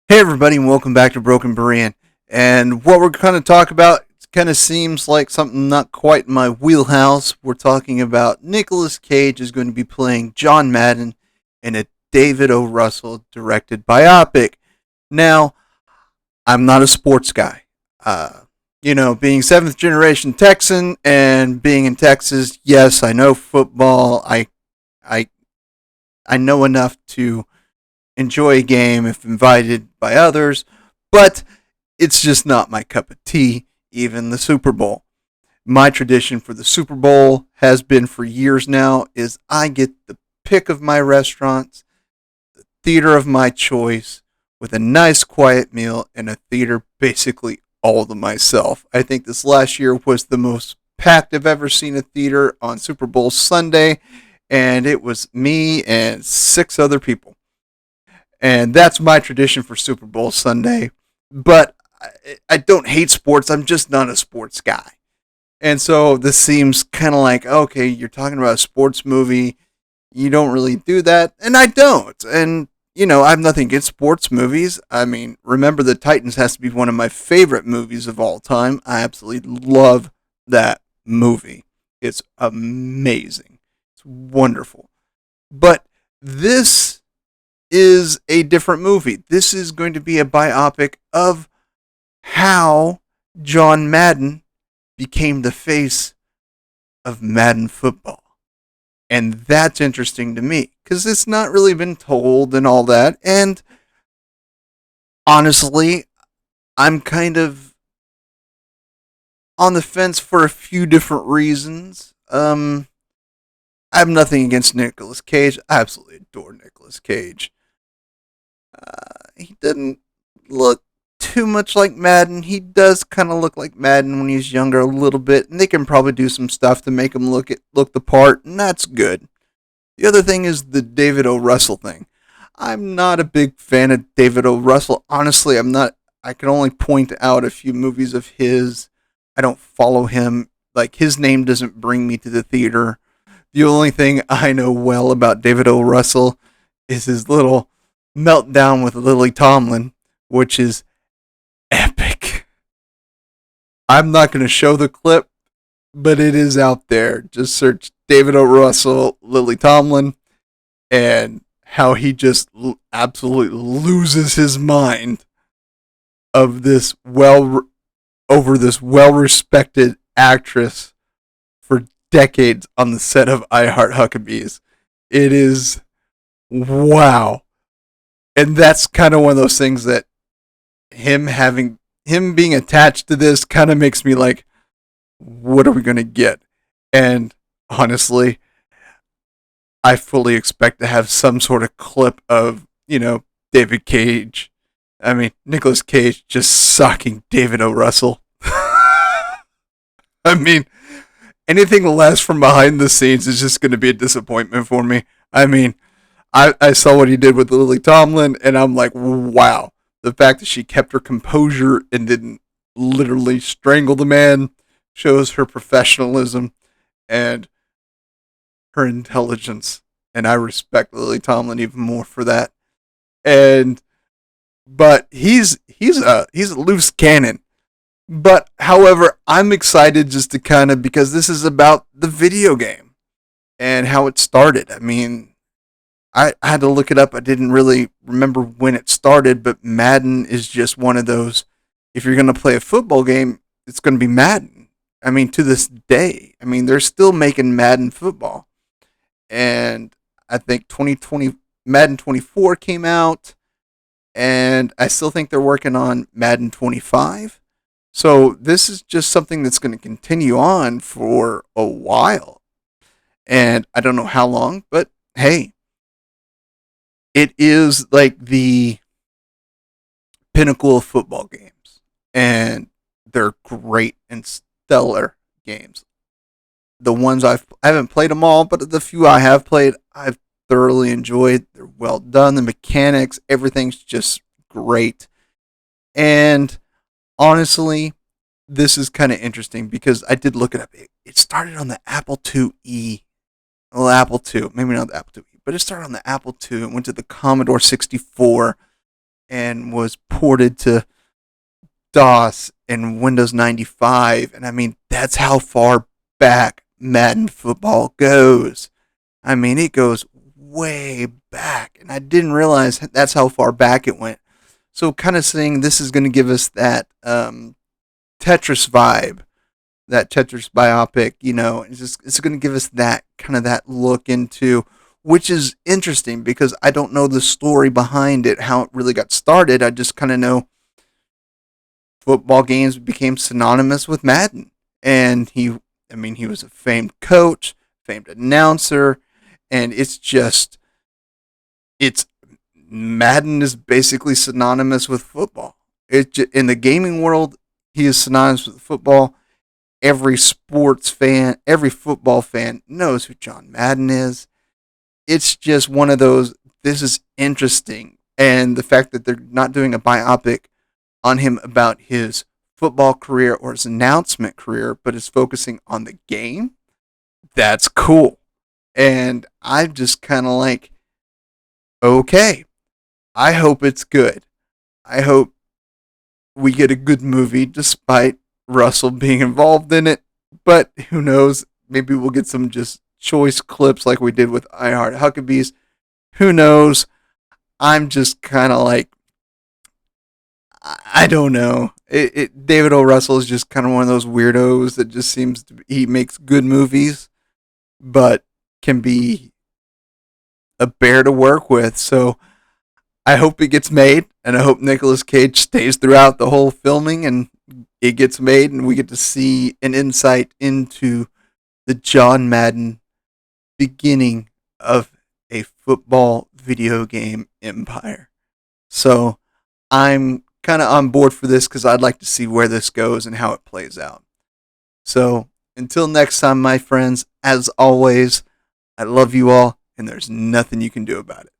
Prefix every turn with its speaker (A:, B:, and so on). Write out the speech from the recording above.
A: Hey everybody, and welcome back to Broken Berean. And what we're going to talk about kind of seems like something not quite in my wheelhouse. We're talking about Nicolas Cage is going to be playing John Madden in a David O. Russell directed biopic. Now, I'm not a sports guy. Being seventh generation Texan and being in Texas, yes, I know football. I I know enough to enjoy a game if invited by others, but it's just not my cup of tea, even the Super Bowl. My tradition for the Super Bowl has been for years now is I get the pick of my restaurants, theater of my choice, with a nice quiet meal and a theater basically all to myself. I think this last year was the most packed I've ever seen a theater on Super Bowl Sunday, and it was me and six other people. And that's my tradition for Super Bowl Sunday. But I don't hate sports. I'm just not a sports guy. And so this seems kind of like, okay, you're talking about a sports movie. You don't really do that. And I don't. And, I have nothing against sports movies. I mean, Remember the Titans has to be one of my favorite movies of all time. I absolutely love that movie. It's amazing. It's wonderful. But this is a different movie. This is going to be a biopic of how John Madden became the face of Madden football. And that's interesting to me because it's not really been told and all that. And honestly, I'm kind of on the fence for a few different reasons. I have nothing against Nicolas Cage. I absolutely adore Nicolas Cage. He didn't look too much like Madden. He does kind of look like Madden when he's younger a little bit, and they can probably do some stuff to make him look the part, and that's good. The other thing is the David O. Russell thing. I'm not a big fan of David O. Russell. Honestly, I'm not. I can only point out a few movies of his. I don't follow him. Like, his name doesn't bring me to the theater. The only thing I know well about David O. Russell is his little meltdown with Lily Tomlin, which is epic. I'm not going to show the clip, but it is out there. Just search David O. Russell, Lily Tomlin, and how he just absolutely loses his mind of this over this well respected actress for decades on the set of I Heart Huckabees. It is wow. And that's kind of one of those things that him being attached to this kind of makes me like, what are we going to get? And honestly, I fully expect to have some sort of clip of, David Cage. I mean, Nicolas Cage just sucking David O. Russell. I mean, anything less from behind the scenes is just going to be a disappointment for me. I mean, I saw what he did with Lily Tomlin, and I'm like, wow. The fact that she kept her composure and didn't literally strangle the man shows her professionalism and her intelligence. And I respect Lily Tomlin even more for that. And but he's a loose cannon. But however, I'm excited just to kind of because this is about the video game and how it started. I mean, I had to look it up. I didn't really remember when it started, but Madden is just one of those. If you're going to play a football game, it's going to be Madden. I mean, to this day, I mean, they're still making Madden football. And I think 2020 Madden 24 came out, and I still think they're working on Madden 25. So this is just something that's going to continue on for a while. And I don't know how long, but hey, it is like the pinnacle of football games, and they're great and stellar games. The ones I haven't played them all, but the few I have played, I've thoroughly enjoyed. They're well done. The mechanics, everything's just great. And honestly, this is kind of interesting because I did look it up. It started on the Apple IIe. Well, Apple II, maybe not the Apple IIe, but it started on the Apple II and went to the Commodore 64. and was ported to DOS and Windows 95. And I mean, that's how far back Madden football goes. I mean, it goes way back. And I didn't realize that's how far back it went. So, kind of saying this is going to give us that Tetris vibe, that Tetris biopic, it's going to give us that kind of that look into, which is interesting because I don't know the story behind it, how it really got started. I just kind of know football games became synonymous with Madden. And he was a famed coach, famed announcer, and it's Madden is basically synonymous with football. In the gaming world, he is synonymous with football. Every sports fan, every football fan knows who John Madden is. It's just one of those. This is interesting, and the fact that they're not doing a biopic on him about his football career or his announcement career, but is focusing on the game. That's cool, and I'm just kind of like, okay, I hope it's good. I hope we get a good movie despite Russell being involved in it. But who knows? Maybe we'll get some just choice clips like we did with I Heart Huckabees. Who knows? I'm just kind of like, I don't know. David O. Russell is just kind of one of those weirdos that just seems to he makes good movies, but can be a bear to work with. So I hope it gets made, and I hope Nicolas Cage stays throughout the whole filming, and it gets made, and we get to see an insight into the John Madden beginning of a football video game empire. So I'm kind of on board for this because I'd like to see where this goes and how it plays out. So until next time, my friends, as always, I love you all, and there's nothing you can do about it.